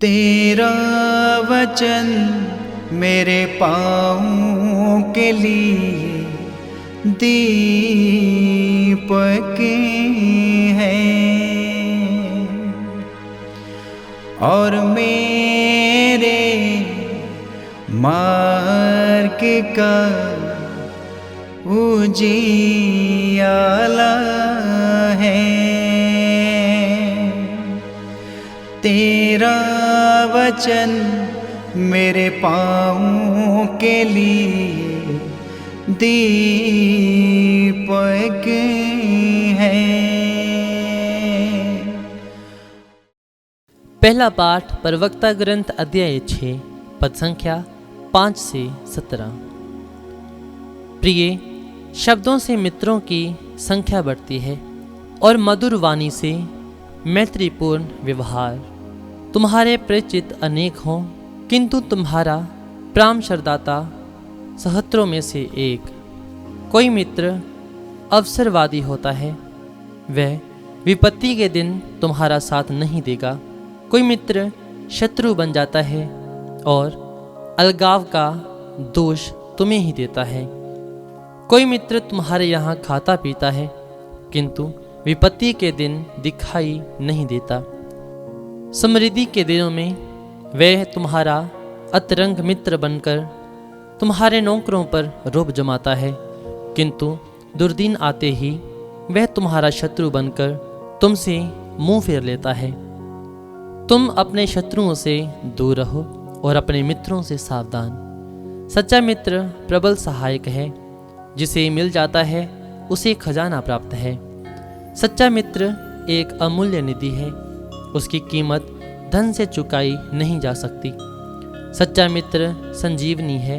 तेरा वचन मेरे पाँवों के लिए दीपक है और मेरे मार्ग का उजियाला है। तेरा वचन मेरे पाँवों के लिए दीपक है। पहला पाठ प्रवक्ता ग्रंथ अध्याय 6 पद संख्या 5 से 17। प्रिय शब्दों से मित्रों की संख्या बढ़ती है और मधुर वाणी से मैत्रीपूर्ण व्यवहार। तुम्हारे परिचित अनेक हों, किंतु तुम्हारा परामर्शदाता सहस्त्रों में से एक। कोई मित्र अवसरवादी होता है, वह विपत्ति के दिन तुम्हारा साथ नहीं देगा। कोई मित्र शत्रु बन जाता है और अलगाव का दोष तुम्हें ही देता है। कोई मित्र तुम्हारे यहाँ खाता पीता है, किंतु विपत्ति के दिन दिखाई नहीं देता। समृद्धि के दिनों में वह तुम्हारा अतरंग मित्र बनकर तुम्हारे नौकरों पर रोब जमाता है, किंतु दुर्दिन आते ही वह तुम्हारा शत्रु बनकर तुमसे मुंह फेर लेता है। तुम अपने शत्रुओं से दूर रहो और अपने मित्रों से सावधान। सच्चा मित्र प्रबल सहायक है, जिसे मिल जाता है उसे खजाना प्राप्त है। सच्चा मित्र एक अमूल्य निधि है, उसकी कीमत धन से चुकाई नहीं जा सकती। सच्चा मित्र संजीवनी है,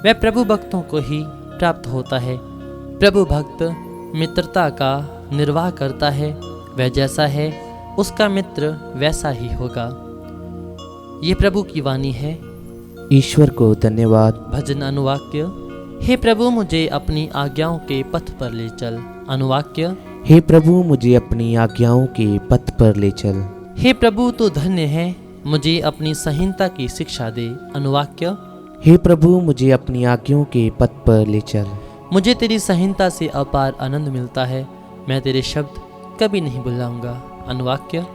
वह प्रभु भक्तों को ही प्राप्त होता है। प्रभु भक्त मित्रता का निर्वाह करता है, वह जैसा है उसका मित्र वैसा ही होगा। ये प्रभु की वाणी है। ईश्वर को धन्यवाद। भजन अनुवाक्य। हे प्रभु मुझे अपनी आज्ञाओं के पथ पर ले चल। अनुवाक्य। हे प्रभु मुझे अपनी आज्ञाओं के पथ पर ले चल। हे प्रभु तू धन्य है, मुझे अपनी संहिता की शिक्षा दे। अनुवाक्य। हे प्रभु मुझे अपनी आज्ञाओं के पथ पर ले चल। मुझे तेरी संहिता से अपार आनंद मिलता है, मैं तेरे शब्द कभी नहीं भुलाऊंगा। अनुवाक्य।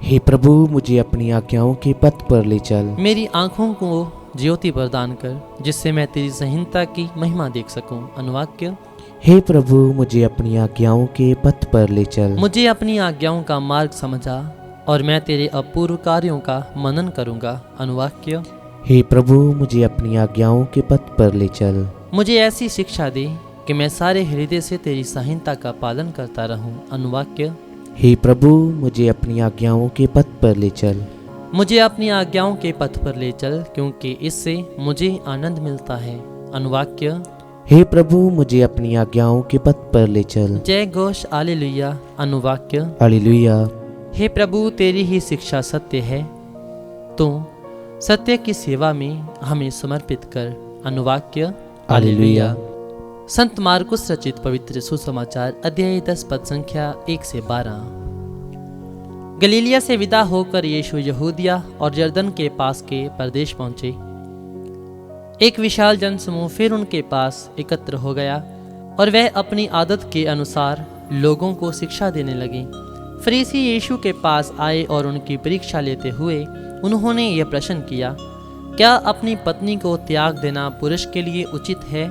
हे प्रभु मुझे अपनी आज्ञाओं के पथ पर ले चल। मेरी आँखों को ज्योति प्रदान कर, जिससे मैं तेरी संहिता की महिमा देख सकूं। अनुवाक्य। हे प्रभु मुझे अपनी आज्ञाओं के पथ पर ले चल। मुझे अपनी आज्ञाओं का मार्ग समझा और मैं तेरे अपूर्व कार्यों का मनन करूंगा। अनुवाक्य। हे प्रभु मुझे अपनी आज्ञाओं के पथ पर ले चल। मुझे ऐसी शिक्षा दे कि मैं सारे हृदय से तेरी संहिता का पालन करता रहूं। अनुवाक्य। हे प्रभु मुझे अपनी आज्ञाओं के पथ पर ले चल। मुझे अपनी आज्ञाओं के पथ पर ले चल, क्योंकि इससे मुझे आनंद मिलता है। अनुवाक्य। हे प्रभु मुझे अपनी आज्ञाओं के पथ पर ले चल। जय घोष हालेलुया। अनुवाक्य। हालेलुया। हे प्रभु तेरी ही शिक्षा सत्य है, तो सत्य की सेवा में हमें समर्पित कर। अनुवाक्य। हालेलुया। संत मार्कुस रचित पवित्र सुसमाचार अध्याय 10 पद संख्या 1 से 12। गलीलिया से विदा होकर यीशु यहूदिया और यरदन के पास के प्रदेश पहुंचे। एक विशाल जनसमूह फिर उनके पास एकत्र हो गया और वह अपनी आदत के अनुसार लोगों को शिक्षा देने लगे। फरीसी यीशु के पास आए और उनकी परीक्षा लेते हुए उन्होंने यह प्रश्न किया, क्या अपनी पत्नी को त्याग देना पुरुष के लिए उचित है?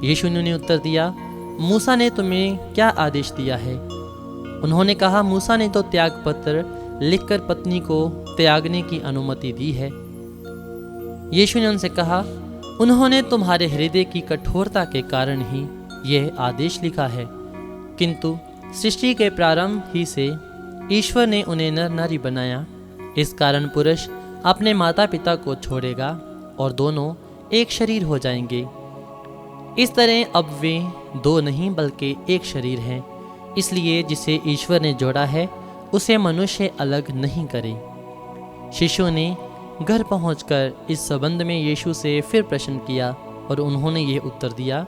यीशु ने उत्तर दिया, मूसा ने तुम्हें क्या आदेश दिया है? उन्होंने कहा, मूसा ने तो त्याग पत्र लिखकर पत्नी को त्यागने की अनुमति दी है। यीशु ने उनसे कहा, उन्होंने तुम्हारे हृदय की कठोरता के कारण ही यह आदेश लिखा है, किंतु सृष्टि के प्रारंभ ही से ईश्वर ने उन्हें नर नारी बनाया। इस कारण पुरुष अपने माता पिता को छोड़ेगा और दोनों एक शरीर हो जाएंगे। इस तरह अब वे दो नहीं बल्कि एक शरीर हैं। इसलिए जिसे ईश्वर ने जोड़ा है उसे मनुष्य अलग नहीं करे। शिष्यों ने घर पहुंचकर इस संबंध में यीशु से फिर प्रश्न किया और उन्होंने ये उत्तर दिया,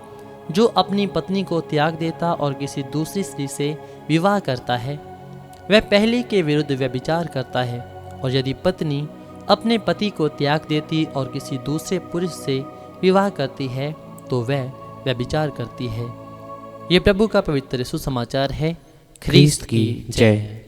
जो अपनी पत्नी को त्याग देता और किसी दूसरी स्त्री से विवाह करता है वह पहले के विरुद्ध व्यभिचार करता है और यदि पत्नी अपने पति को त्याग देती और किसी दूसरे पुरुष से विवाह करती है तो वह व्यभिचार करती है। ये प्रभु का पवित्र सुसमाचार है। ख्रीस्त की जय।